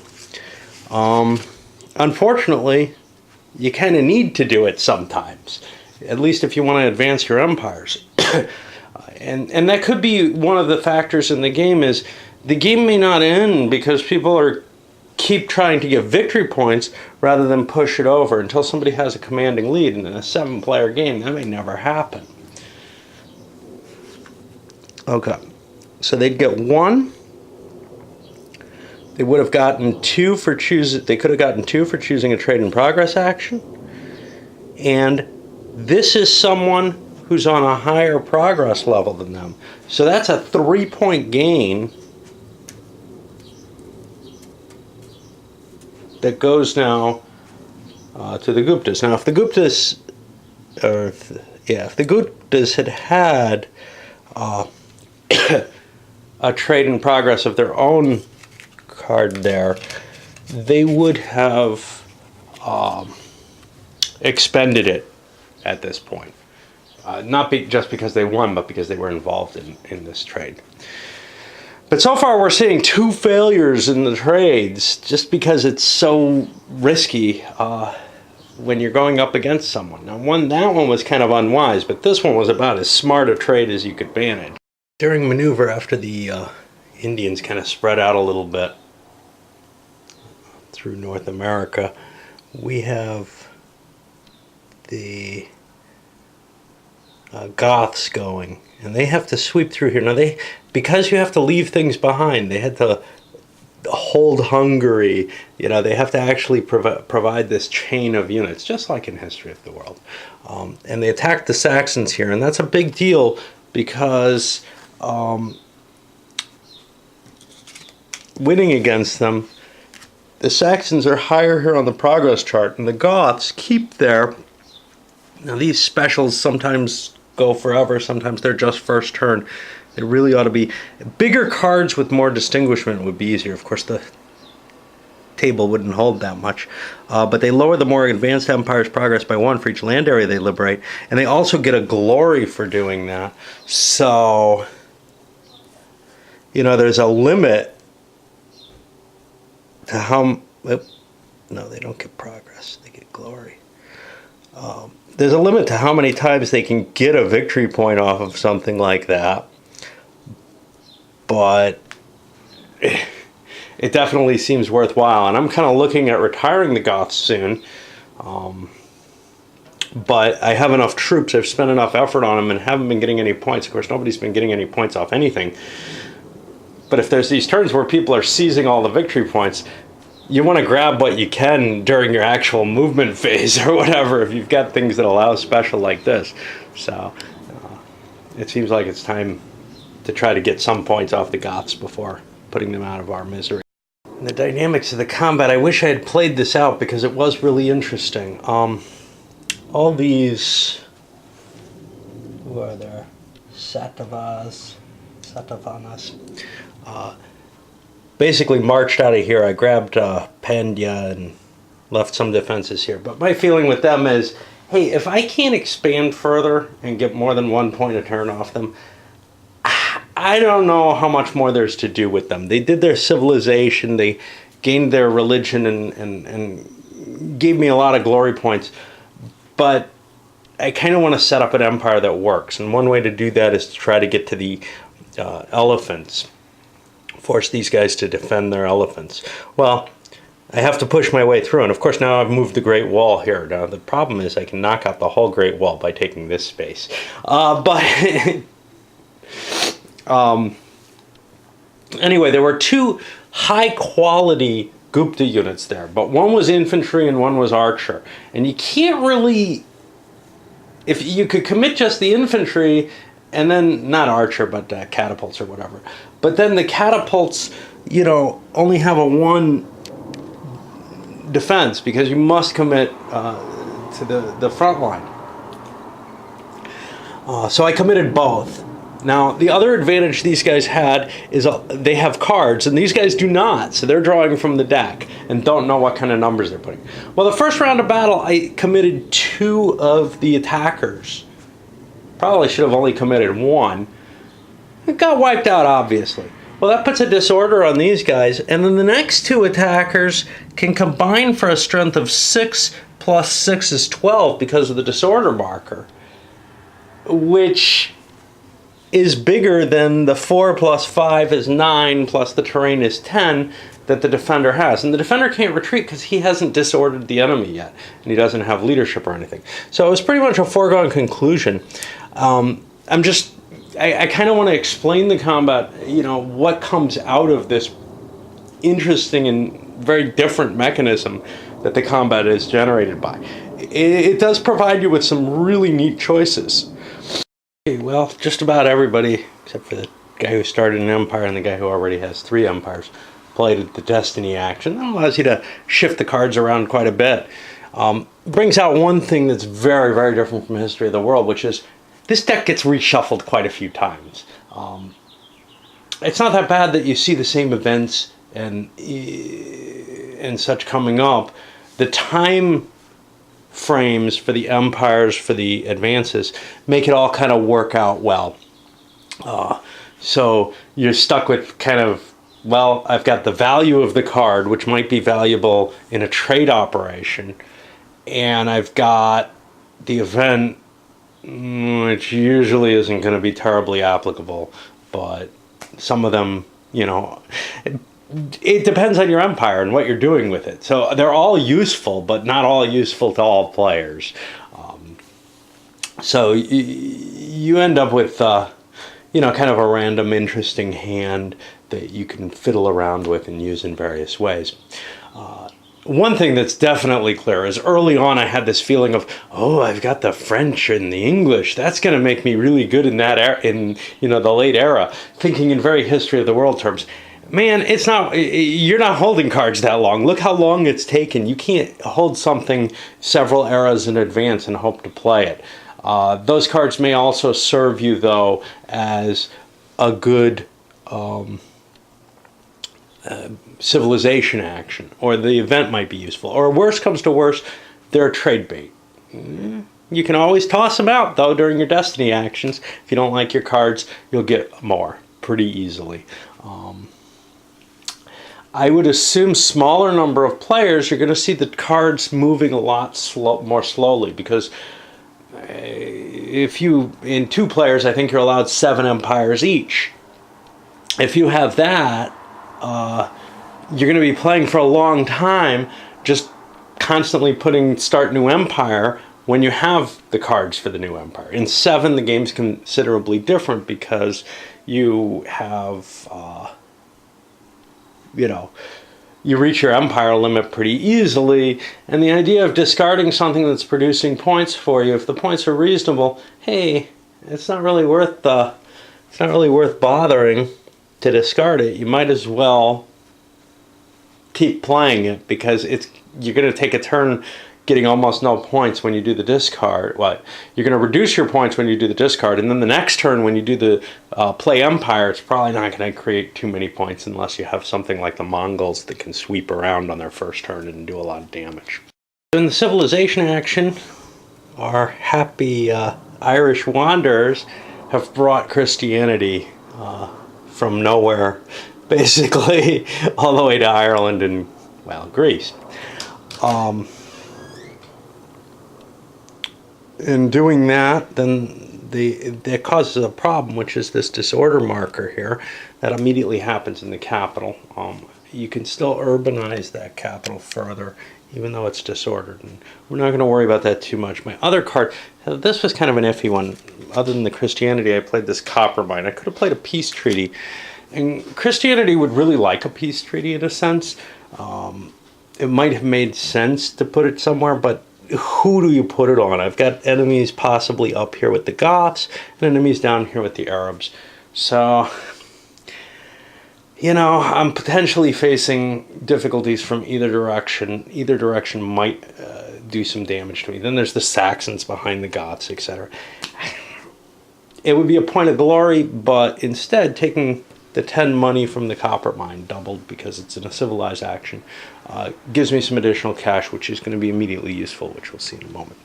Unfortunately, you kind of need to do it sometimes, at least if you want to advance your empires. And that could be one of the factors in the game. Is the game may not end because people keep trying to get victory points rather than push it over until somebody has a commanding lead. And in a 7-player game, that may never happen. Okay, so they'd get 1. They would have gotten 2 for choosing. They could have gotten 2 for choosing a trade in progress action. And this is someone who's on a higher progress level than them. So that's a 3-point gain that goes now to the Guptas. Now, if the Guptas, if the Guptas had a trade in progress of their own card there, they would have expended it at this point. Not just because they won, but because they were involved in this trade. But so far we're seeing 2 failures in the trades just because it's so risky when you're going up against someone. Now that one was kind of unwise, but this one was about as smart a trade as you could manage. During maneuver, after the Indians kind of spread out a little bit through North America, we have the Goths going, and they have to sweep through here. Now because you have to leave things behind, they had to hold Hungary. They have to actually provide this chain of units, just like in History of the World. And they attacked the Saxons here, and that's a big deal because winning against them, the Saxons are higher here on the progress chart, and the Goths keep their. Now these specials sometimes go forever, sometimes they're just first turn. It really ought to be bigger cards with more distinguishment would be easier. Of course, the table wouldn't hold that much, but they lower the more advanced empire's progress by 1 for each land area they liberate, and they also get a glory for doing that. So, there's a limit to how. No, they don't get progress; they get glory. There's a limit to how many times they can get a victory point off of something like that. But it definitely seems worthwhile. And I'm kind of looking at retiring the Goths soon. But I have enough troops. I've spent enough effort on them and haven't been getting any points. Of course, nobody's been getting any points off anything. But if there's these turns where people are seizing all the victory points, you want to grab what you can during your actual movement phase or whatever if you've got things that allow special like this. So it seems like it's time to try to get some points off the Goths before putting them out of our misery. And the dynamics of the combat, I wish I had played this out because it was really interesting. All these, who are there? Satavanas. Basically marched out of here. I grabbed Pandya and left some defenses here. But my feeling with them is, hey, if I can't expand further and get more than 1 point a turn off them, I don't know how much more there's to do with them. They did their civilization, they gained their religion and gave me a lot of glory points. But I kind of want to set up an empire that works. And one way to do that is to try to get to the elephants. Force these guys to defend their elephants. Well, I have to push my way through, and of course now I've moved the Great Wall here. Now the problem is I can knock out the whole Great Wall by taking this space. Anyway, there were 2 high-quality Gupta units there, but one was infantry and one was archer. And you can't really, if you could commit just the infantry, and then, not archer, but catapults or whatever. But then the catapults, only have a 1 defense because you must commit to the front line. So I committed both. Now, the other advantage these guys had is they have cards, and these guys do not. So they're drawing from the deck and don't know what kind of numbers they're putting. Well, the first round of battle, I committed 2 of the attackers. Probably should have only committed 1. It got wiped out, obviously. Well, that puts a disorder on these guys, and then the next 2 attackers can combine for a strength of 6 plus 6 is 12 because of the disorder marker, which is bigger than the 4 plus 5 is 9 plus the terrain is 10 that the defender has. And the defender can't retreat because he hasn't disordered the enemy yet, and he doesn't have leadership or anything. So it was pretty much a foregone conclusion. I kind of want to explain the combat, what comes out of this interesting and very different mechanism that the combat is generated by. It does provide you with some really neat choices. Well, just about everybody, except for the guy who started an empire and the guy who already has 3 empires, played the Destiny action. That allows you to shift the cards around quite a bit. Brings out one thing that's very, very different from History of the World, which is this deck gets reshuffled quite a few times. It's not that bad that you see the same events and such coming up. The time frames for the empires, for the advances, make it all kind of work out well. So you're stuck with kind of, well, I've got the value of the card, which might be valuable in a trade operation, and I've got the event, which usually isn't going to be terribly applicable, but some of them, it depends on your empire and what you're doing with it. So they're all useful, but not all useful to all players. So you end up with, kind of a random, interesting hand that you can fiddle around with and use in various ways. One thing that's definitely clear is early on I had this feeling of, I've got the French and the English. That's going to make me really good in that era, in the late era, thinking in very History of the World terms. Man, it's not. You're not holding cards that long. Look how long it's taken. You can't hold something several eras in advance and hope to play it. Those cards may also serve you, though, as a good civilization action, or the event might be useful. Or worst comes to worst, they're a trade bait. You can always toss them out, though, during your Destiny actions. If you don't like your cards, you'll get more pretty easily. I would assume smaller number of players, you're going to see the cards moving a lot more slowly, because if you, in 2 players, I think you're allowed 7 empires each. If you have that, you're going to be playing for a long time, just constantly putting start new empire when you have the cards for the new empire. In 7, the game's considerably different because you have, you reach your empire limit pretty easily, and the idea of discarding something that's producing points for you, if the points are reasonable, hey, it's not really worth bothering to discard it. You might as well keep playing it, because you're going to take a turn getting almost no points when you do the discard. Well, you're going to reduce your points when you do the discard, and then the next turn when you do the play empire, it's probably not going to create too many points unless you have something like the Mongols that can sweep around on their first turn and do a lot of damage. In the civilization action, our happy Irish wanderers have brought Christianity from nowhere, basically, all the way to Ireland and, Greece. In doing that, then that causes a problem, which is this disorder marker here that immediately happens in the capital. You can still urbanize that capital further, even though it's disordered. And we're not going to worry about that too much. My other card, this was kind of an iffy one. Other than the Christianity, I played this Coppermine. I could have played a peace treaty. And Christianity would really like a peace treaty in a sense. It might have made sense to put it somewhere, but who do you put it on? I've got enemies possibly up here with the Goths and enemies down here with the Arabs. So, You know, I'm potentially facing difficulties from either direction. Either direction might do some damage to me. Then there's the Saxons behind the Goths, etc. It would be a point of glory, but instead taking the 10 money from the copper mine, doubled because it's in a civilized action, gives me some additional cash, which is going to be immediately useful, which we'll see in a moment.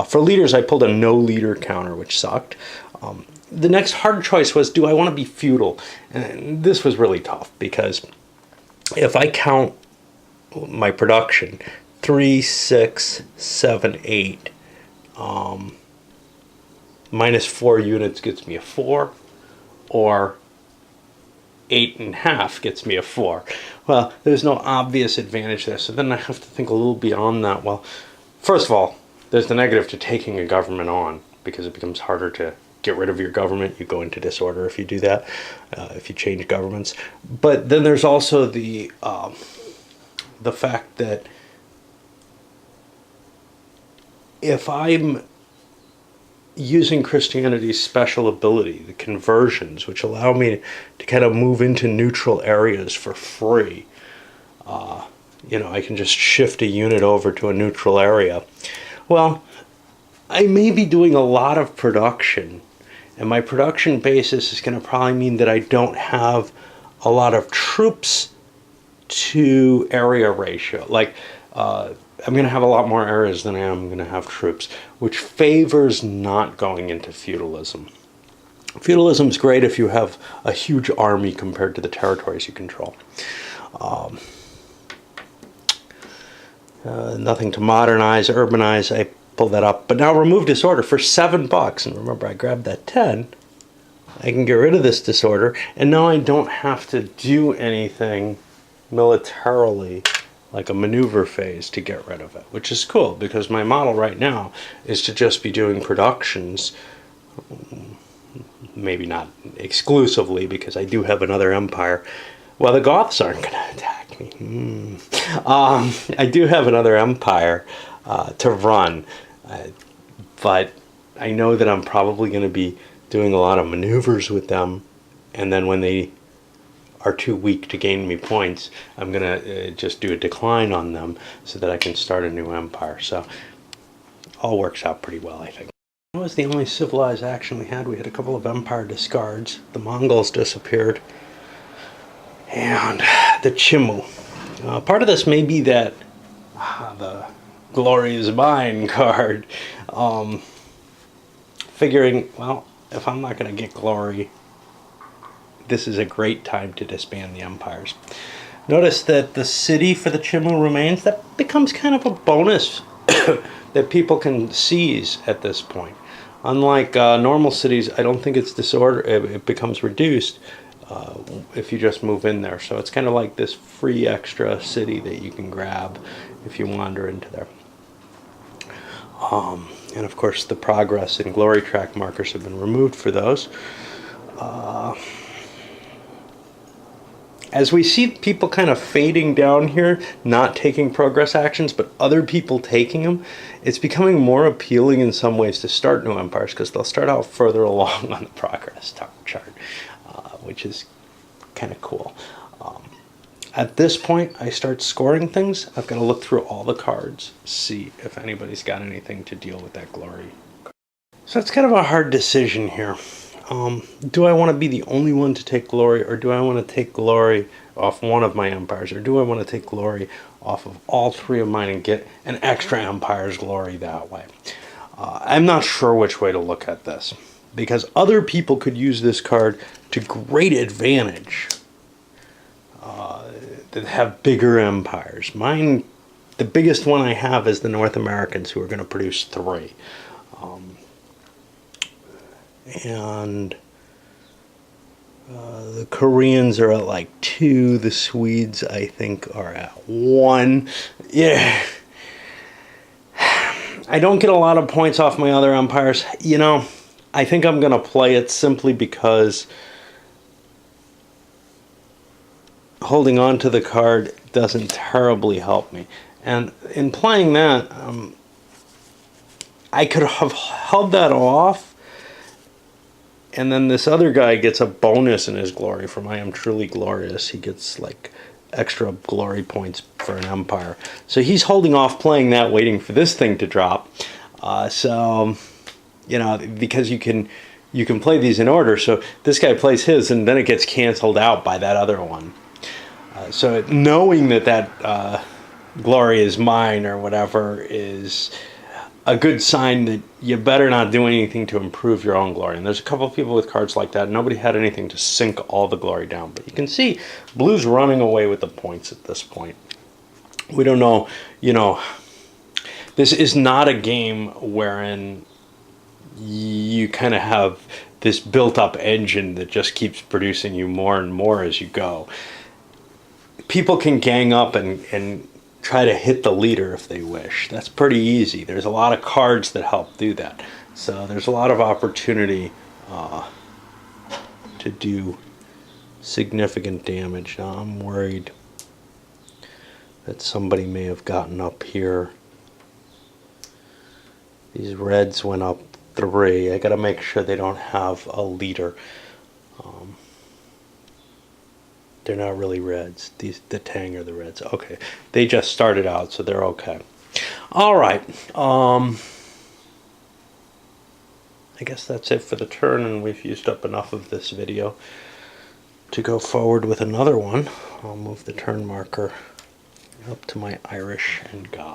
For leaders, I pulled a no leader counter, which sucked. The next hard choice was, do I want to be feudal? And this was really tough, because if I count my production, 3, 6, 7, 8, minus 4 units gets me a 4, or 8.5 gets me a 4. Well, there's no obvious advantage there, so then I have to think a little beyond that. Well, first of all, there's the negative to taking a government on, because it becomes harder to get rid of your government. You go into disorder if you do that, if you change governments. But then there's also the fact that if I'm using Christianity's special ability, the conversions, which allow me to kind of move into neutral areas for free, you know, I can just shift a unit over to a neutral area. Well, I may be doing a lot of production, and my production basis is going to probably mean that I don't have a lot of troops to area ratio. Like, I'm going to have a lot more areas than I am going to have troops, which favors not going into feudalism. Feudalism is great if you have a huge army compared to the territories you control. Nothing to modernize, urbanize. I pull that up. But now remove disorder for $7. And remember, I grabbed that 10. I can get rid of this disorder. And now I don't have to do anything militarily, like a maneuver phase, to get rid of it, which is cool, because my model right now is to just be doing productions, maybe not exclusively, because I do have another empire. Well, the Goths aren't going to attack me. I do have another empire to run, but I know that I'm probably going to be doing a lot of maneuvers with them, and then when they are too weak to gain me points, I'm going to just do a decline on them so that I can start a new empire. So all works out pretty well, I think. That was the only civilized action we had. We had a couple of empire discards. The Mongols disappeared. And the Chimu. Part of this may be that the Glory is Mine card. Figuring, well, if I'm not going to get glory, this is a great time to disband the empires. Notice that the city for the Chimu remains. That becomes kind of a bonus that people can seize at this point. Unlike normal cities, I don't think it's disorder. It becomes reduced if you just move in there. So it's kind of like this free extra city that you can grab if you wander into there. And of course, the progress and glory track markers have been removed for those. As we see people kind of fading down here, not taking progress actions, but other people taking them, it's becoming more appealing in some ways to start new empires, because they'll start out further along on the progress chart, which is kind of cool. At this point, I start scoring things. I've got to look through all the cards, see if anybody's got anything to deal with that glory. So it's kind of a hard decision here. Do I want to be the only one to take glory, or do I want to take glory off one of my empires, or do I want to take glory off of all three of mine and get an extra empire's glory that way? I'm not sure which way to look at this, because other people could use this card to great advantage, that have bigger empires. Mine, the biggest one I have is the North Americans, who are going to produce 3. And the Koreans are at like 2. The Swedes, I think, are at 1. Yeah. I don't get a lot of points off my other empires. You know, I think I'm going to play it simply because holding on to the card doesn't terribly help me. And in playing that, I could have held that off And then this other guy gets a bonus in his glory from I Am Truly Glorious. He gets like extra glory points for an empire. So he's holding off playing that, waiting for this thing to drop. So, you know, because you can play these in order. So this guy plays his, and then it gets canceled out by that other one. So knowing that glory is mine or whatever is a good sign that you better not do anything to improve your own glory. And there's a couple of people with cards like that. Nobody had anything to sink all the glory down. But you can see blue's running away with the points at this point. We don't know, you know, this is not a game wherein you kind of have this built-up engine that just keeps producing you more and more as you go. People can gang up and try to hit the leader if they wish. That's pretty easy. There's a lot of cards that help do that. So there's a lot of opportunity to do significant damage. Now I'm worried that somebody may have gotten up here. These reds went up 3. I gotta make sure they don't have a leader. They're not really reds. The Tang are the reds. Okay. They just started out, so they're okay. All right. I guess that's it for the turn, and we've used up enough of this video to go forward with another one. I'll move the turn marker up to my Irish and God.